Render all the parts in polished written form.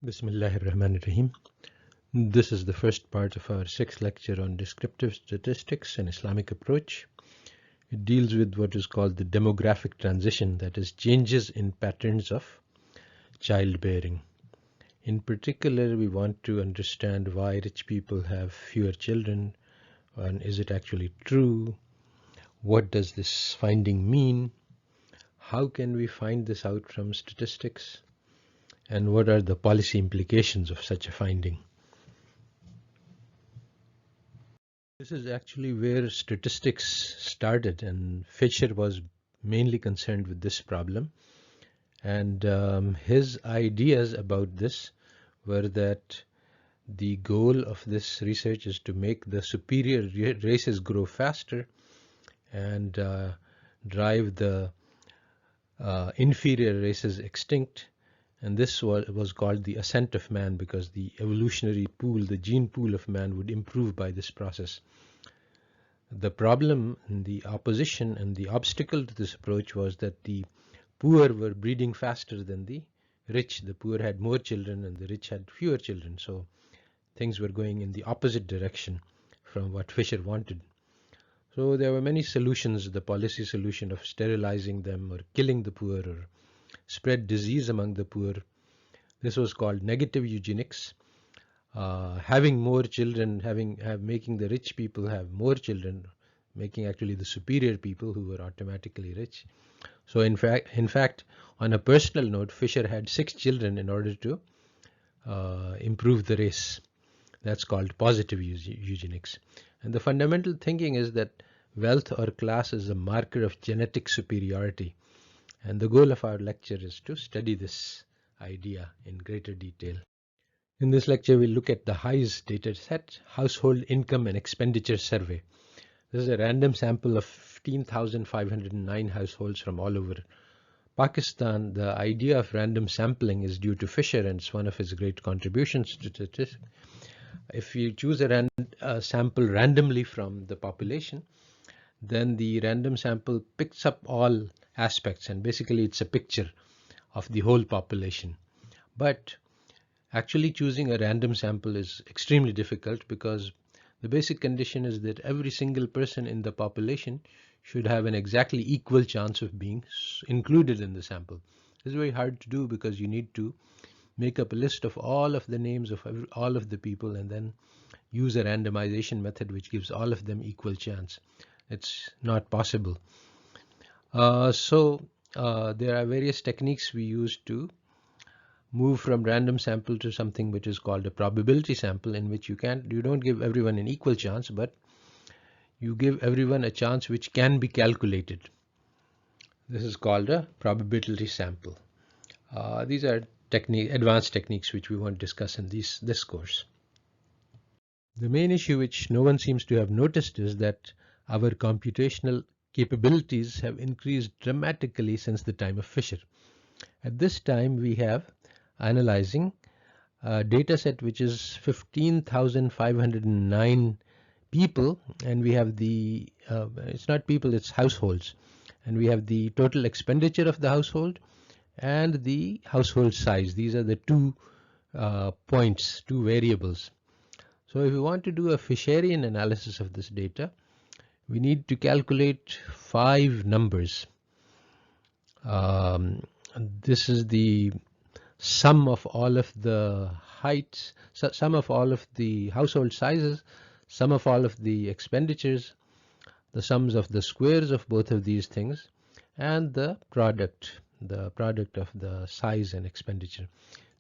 Bismillahirrahmanirrahim. This is the first part of our sixth lecture on Descriptive Statistics and Islamic Approach. It deals with what is called the demographic transition, that is, changes in patterns of childbearing. In particular, we want to understand why rich people have fewer children, and is it actually true? What does this finding mean? How can we find this out from statistics? And what are the policy implications of such a finding? This is actually where statistics started, and Fisher was mainly concerned with this problem. And his ideas about this were that the goal of this research is to make the superior races grow faster and drive the inferior races extinct. And this was called the ascent of man, because the evolutionary pool, the gene pool of man, would improve by this process. The problem, and the opposition, and the obstacle to this approach was that the poor were breeding faster than the rich. The poor had more children and the rich had fewer children. So things were going in the opposite direction from what Fisher wanted. So there were many solutions: the policy solution of sterilizing them or killing the poor or spread disease among the poor. This was called negative eugenics. Having more children, making the rich people have more children, making actually the superior people who were automatically rich. So in fact, on a personal note, Fisher had 6 children in order to improve the race. That's called positive eugenics. And the fundamental thinking is that wealth or class is a marker of genetic superiority. And the goal of our lecture is to study this idea in greater detail. In this lecture, we'll look at the HIES data set, Household Income and Expenditure Survey. This is a random sample of 15,509 households from all over Pakistan. The idea of random sampling is due to Fisher, and it's one of his great contributions to statistics. If you choose a sample randomly from the population, then the random sample picks up all aspects, and basically it's a picture of the whole population. But actually choosing a random sample is extremely difficult, because the basic condition is that every single person in the population should have an exactly equal chance of being included in the sample. This is very hard to do, because you need to make up a list of all of the names of all of the people and then use a randomization method which gives all of them equal chance. It's not possible. So there are various techniques we use to move from random sample to something which is called a probability sample, in which you don't give everyone an equal chance, but you give everyone a chance which can be calculated. This is called a probability sample. These are advanced techniques which we won't discuss in this course. The main issue which no one seems to have noticed is that our computational capabilities have increased dramatically since the time of Fisher. At this time, we have analyzing a data set which is 15,509 people, and we have the it's not people, it's households, and we have the total expenditure of the household and the household size. These are the two points, two variables. So if we want to do a Fisherian analysis of this data, we need to calculate 5 numbers. This is the sum of all of the heights, sum of all of the household sizes, sum of all of the expenditures, the sums of the squares of both of these things, and the product of the size and expenditure.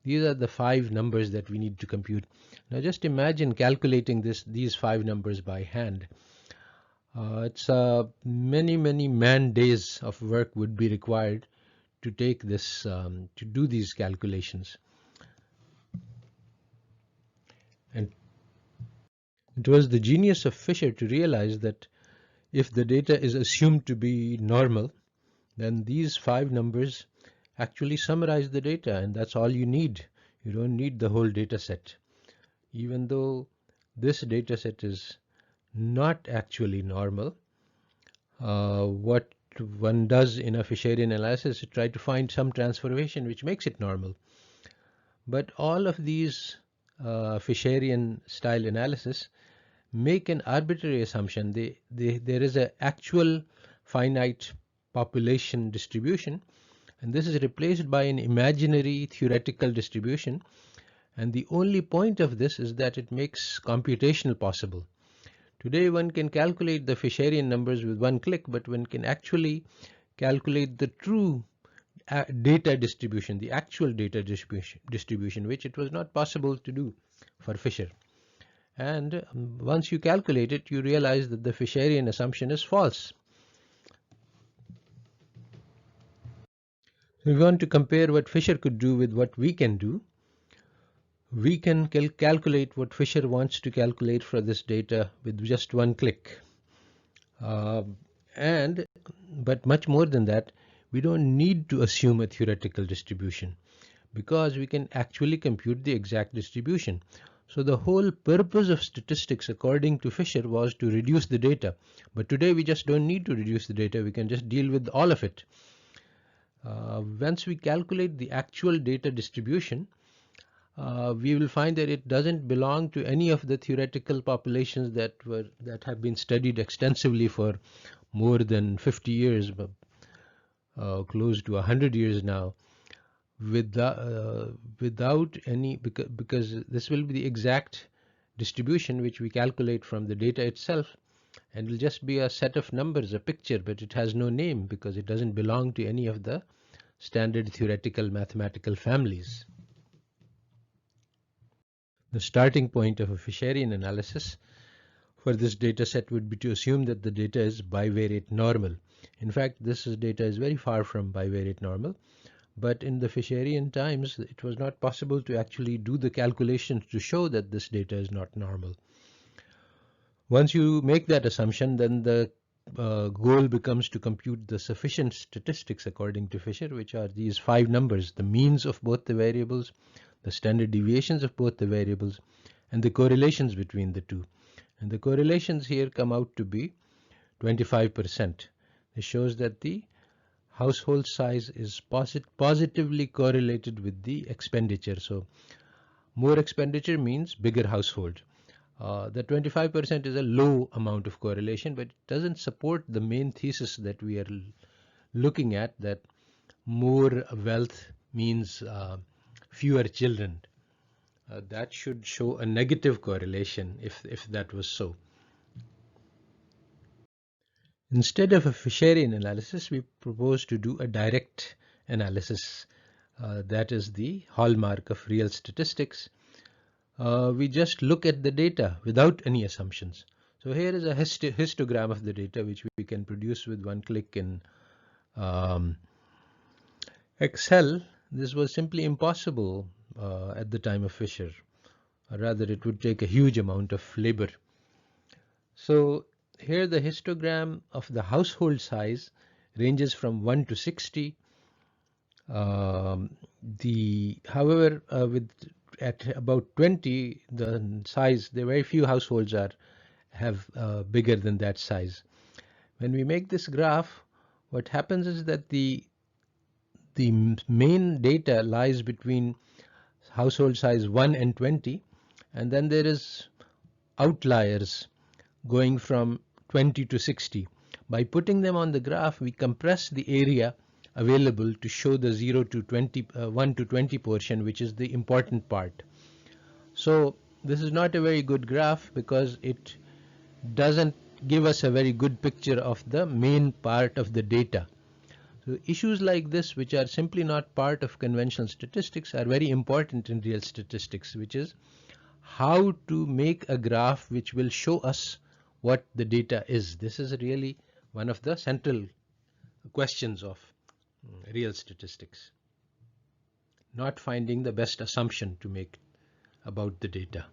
These are the 5 numbers that we need to compute. Now just imagine calculating these 5 numbers by hand. It's many man days of work would be required to take this, to do these calculations. And it was the genius of Fisher to realize that if the data is assumed to be normal, then these 5 numbers actually summarize the data, and that's all you need. You don't need the whole data set. Even though this data set is not actually normal, what one does in a Fisherian analysis is try to find some transformation which makes it normal. But all of these Fisherian style analysis make an arbitrary assumption. There is an actual finite population distribution, and this is replaced by an imaginary theoretical distribution. And the only point of this is that it makes computational possible. Today one can calculate the Fisherian numbers with one click, but one can actually calculate the true data distribution, the actual data distribution, which it was not possible to do for Fisher. And once you calculate it, you realize that the Fisherian assumption is false. So we want to compare what Fisher could do with what we can do. We can calculate what Fisher wants to calculate for this data with just one click. But much more than that, we don't need to assume a theoretical distribution because we can actually compute the exact distribution. So the whole purpose of statistics, according to Fisher, was to reduce the data. But today we just don't need to reduce the data. We can just deal with all of it. Once we calculate the actual data distribution, we will find that it doesn't belong to any of the theoretical populations that have been studied extensively for more than 50 years, close to 100 years now, without any, because this will be the exact distribution which we calculate from the data itself, and it will just be a set of numbers, a picture, but it has no name because it doesn't belong to any of the standard theoretical mathematical families. The starting point of a Fisherian analysis for this data set would be to assume that the data is bivariate normal. In fact, this data is very far from bivariate normal, but in the Fisherian times it was not possible to actually do the calculations to show that this data is not normal. Once you make that assumption, then the goal becomes to compute the sufficient statistics according to Fisher, which are these 5 numbers: the means of both the variables, the standard deviations of both the variables, and the correlations between the two. And the correlations here come out to be 25%. This shows that the household size is positively correlated with the expenditure. So more expenditure means bigger household. The 25% is a low amount of correlation, but it doesn't support the main thesis that we are looking at, that more wealth means fewer children. That should show a negative correlation if that was so. Instead of a Fisherian analysis, we propose to do a direct analysis. That is the hallmark of real statistics. We just look at the data without any assumptions. So here is a histogram of the data which we can produce with one click in Excel. This was simply impossible at the time of Fisher. Rather, it would take a huge amount of labor. So here the histogram of the household size ranges from 1 to 60. However, at about 20, the size, there are very few households have bigger than that size. When we make this graph, what happens is that the main data lies between household size 1 and 20, and then there is outliers going from 20 to 60. By putting them on the graph, we compress the area available to show the 0 to 20, 1 to 20 portion, which is the important part. So this is not a very good graph because it doesn't give us a very good picture of the main part of the data. So issues like this, which are simply not part of conventional statistics, are very important in real statistics, which is how to make a graph which will show us what the data is. This is really one of the central questions of real statistics. Not finding the best assumption to make about the data.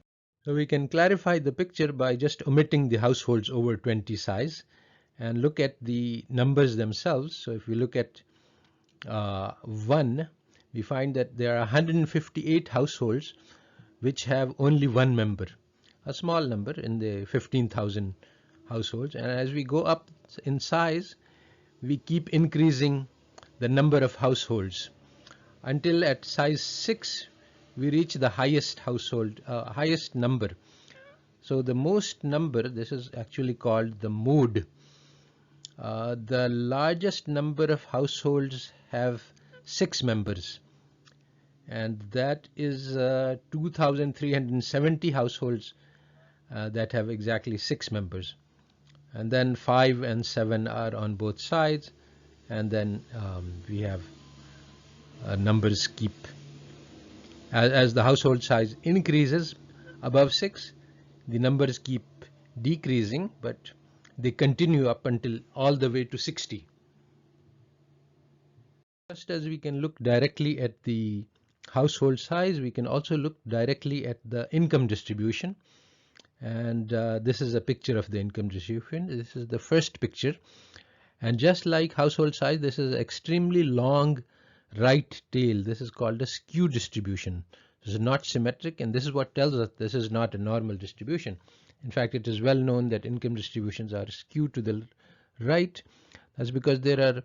So we can clarify the picture by just omitting the households over 20 size and look at the numbers themselves. So if we look at 1, we find that there are 158 households which have only one member, a small number in the 15,000 households. And as we go up in size, we keep increasing the number of households until at size 6 we reach the highest highest number. So the most number, this is actually called the mode. The largest number of households have 6 members, and that is 2,370 households that have exactly 6 members. And then 5 and 7 are on both sides, and then we have numbers keep as the household size increases above 6, the numbers keep decreasing, but they continue up until all the way to 60. Just as we can look directly at the household size, we can also look directly at the income distribution. And this is a picture of the income distribution. This is the first picture. And just like household size, this is extremely long right tail. This is called a skew distribution. This is not symmetric, and this is what tells us this is not a normal distribution. In fact, it is well known that income distributions are skewed to the right. That's because there are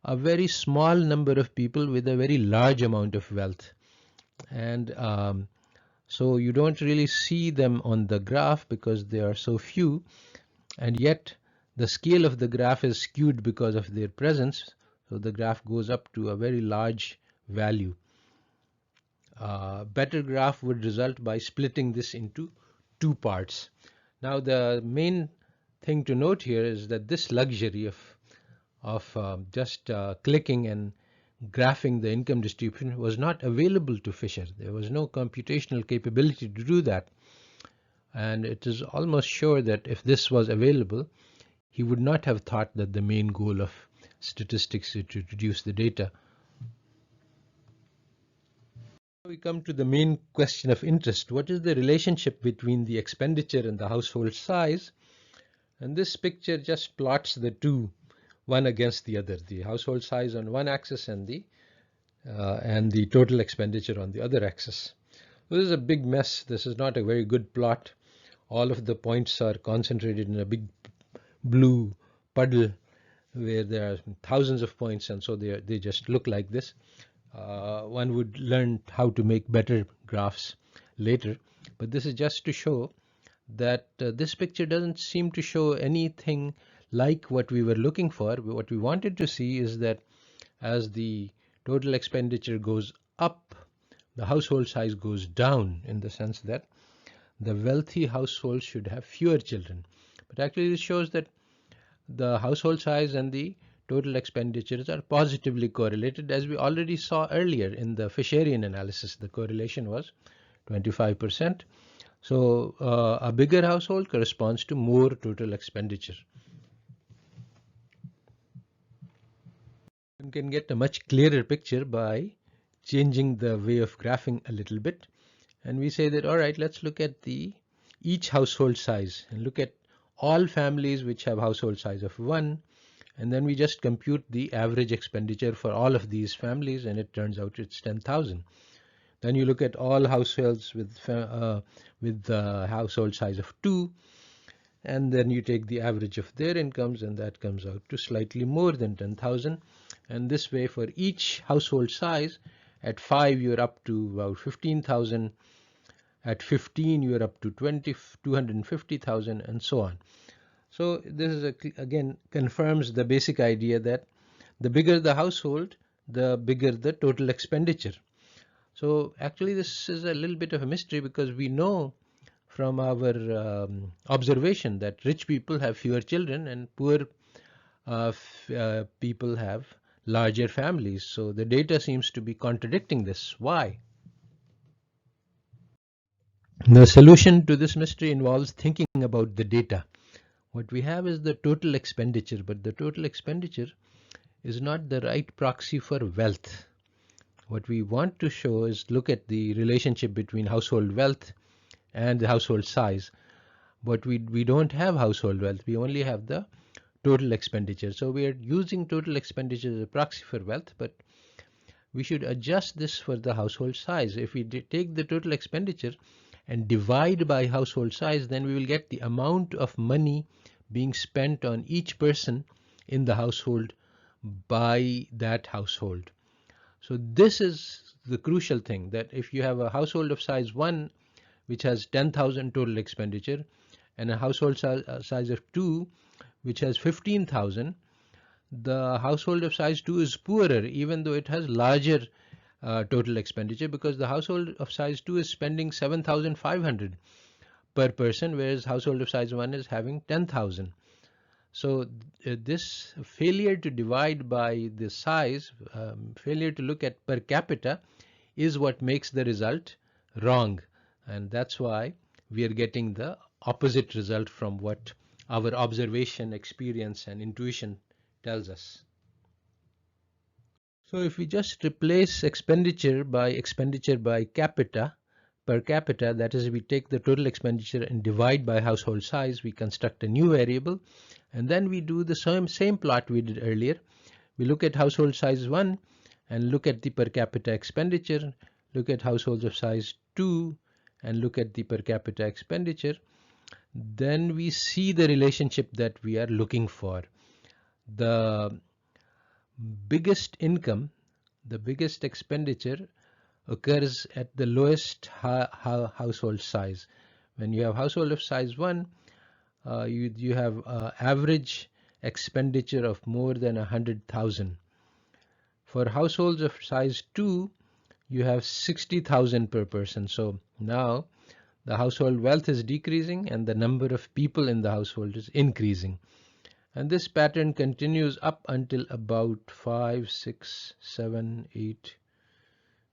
a very small number of people with a very large amount of wealth. And so you don't really see them on the graph because they are so few, and yet the scale of the graph is skewed because of their presence. So the graph goes up to a very large value. Better graph would result by splitting this into 2 parts. Now the main thing to note here is that this luxury of just clicking and graphing the income distribution was not available to Fisher. There was no computational capability to do that. And it is almost sure that if this was available, he would not have thought that the main goal of statistics is to reduce the data. We come to the main question of interest. What is the relationship between the expenditure and the household size? And this picture just plots the two, one against the other, the household size on one axis and the total expenditure on the other axis. So this is a big mess. This is not a very good plot. All of the points are concentrated in a big blue puddle where there are thousands of points, and so they just look like this. One would learn how to make better graphs later, but this is just to show that this picture doesn't seem to show anything like what we were looking for. What we wanted to see is that as the total expenditure goes up, the household size goes down, in the sense that the wealthy households should have fewer children. But actually this shows that the household size and the total expenditures are positively correlated, as we already saw earlier in the Fisherian analysis. The correlation was 25%. So a bigger household corresponds to more total expenditure. You can get a much clearer picture by changing the way of graphing a little bit. And we say that, all right, let's look at each household size and look at all families which have household size of 1. And then we just compute the average expenditure for all of these families, and it turns out it's 10,000. Then you look at all households with the household size of 2, and then you take the average of their incomes, and that comes out to slightly more than 10,000. And this way, for each household size, at 5 you're up to about 15,000. At 15 you're up to 250,000, and so on. So this is again confirms the basic idea that the bigger the household, the bigger the total expenditure. So actually this is a little bit of a mystery, because we know from our observation that rich people have fewer children and poor people have larger families. So the data seems to be contradicting this. Why? The solution to this mystery involves thinking about the data. What we have is the total expenditure, but the total expenditure is not the right proxy for wealth. What we want to show is look at the relationship between household wealth and the household size. But we don't have household wealth, we only have the total expenditure. So we are using total expenditure as a proxy for wealth, but we should adjust this for the household size. If we take the total expenditure and divide by household size, then we will get the amount of money being spent on each person in the household by that household. So this is the crucial thing, that if you have a household of size 1 which has 10,000 total expenditure and a household size of 2 which has 15,000, the household of size 2 is poorer even though it has larger total expenditure, because the household of size 2 is spending 7,500 per person, whereas household of size 1 is having 10,000. So this failure to divide by the size, failure to look at per capita, is what makes the result wrong, and that's why we are getting the opposite result from what our observation, experience and intuition tells us. So if we just replace expenditure by capita, per capita, that is, we take the total expenditure and divide by household size, we construct a new variable, and then we do the same plot we did earlier. We look at household size 1 and look at the per capita expenditure, look at households of size 2 and look at the per capita expenditure. Then we see the relationship that we are looking for. The biggest income, the biggest expenditure occurs at the lowest household size. When you have household of size 1, you have average expenditure of more than 100,000. For households of size 2, you have 60,000 per person. So now the household wealth is decreasing and the number of people in the household is increasing. And this pattern continues up until about 5, 6, 7, 8,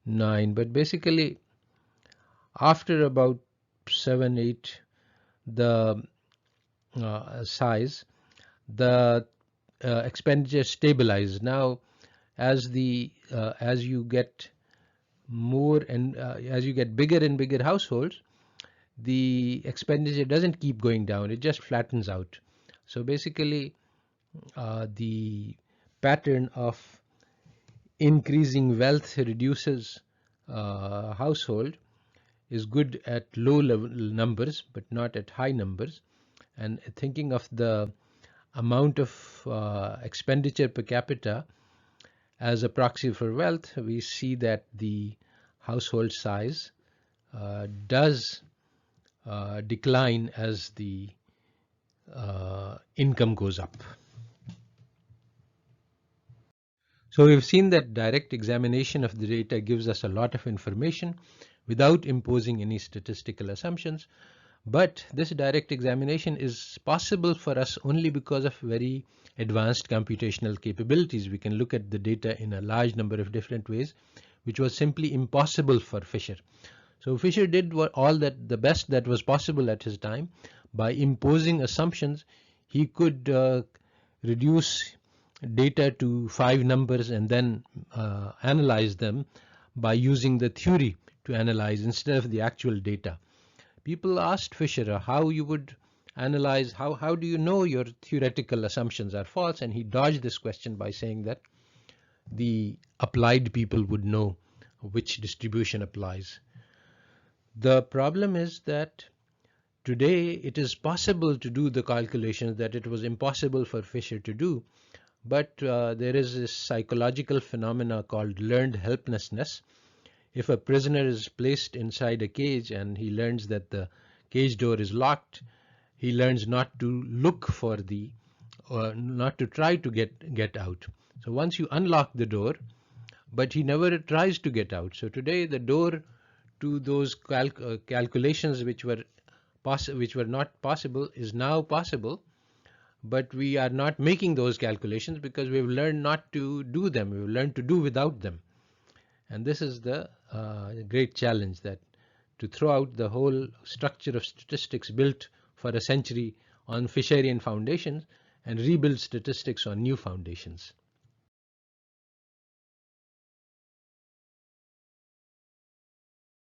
9. But basically, after about 7, 8, the size, the expenditure stabilizes. Now, as you get more and as you get bigger and bigger households, the expenditure doesn't keep going down; it just flattens out. So basically, the pattern of increasing wealth reduces household is good at low level numbers but not at high numbers. And thinking of the amount of expenditure per capita as a proxy for wealth, we see that the household size does decline as the income goes up. So we've seen that direct examination of the data gives us a lot of information without imposing any statistical assumptions. But this direct examination is possible for us only because of very advanced computational capabilities. We can look at the data in a large number of different ways, which was simply impossible for Fisher. So Fisher did the best that was possible at his time. By imposing assumptions, he could reduce data to 5 numbers and then analyze them by using the theory to analyze instead of the actual data. People asked Fisher how you would analyze, how do you know your theoretical assumptions are false, and he dodged this question by saying that the applied people would know which distribution applies. The problem is that today it is possible to do the calculations that it was impossible for Fisher to do, but there is this psychological phenomena called learned helplessness. If a prisoner is placed inside a cage and he learns that the cage door is locked, he learns not to look for not to try to get out. So once you unlock the door, but he never tries to get out. So today the door to those calculations which were not possible is now possible, but we are not making those calculations because we've learned not to do them. We've learned to do without them. And this is the great challenge, that to throw out the whole structure of statistics built for a century on Fisherian foundations and rebuild statistics on new foundations.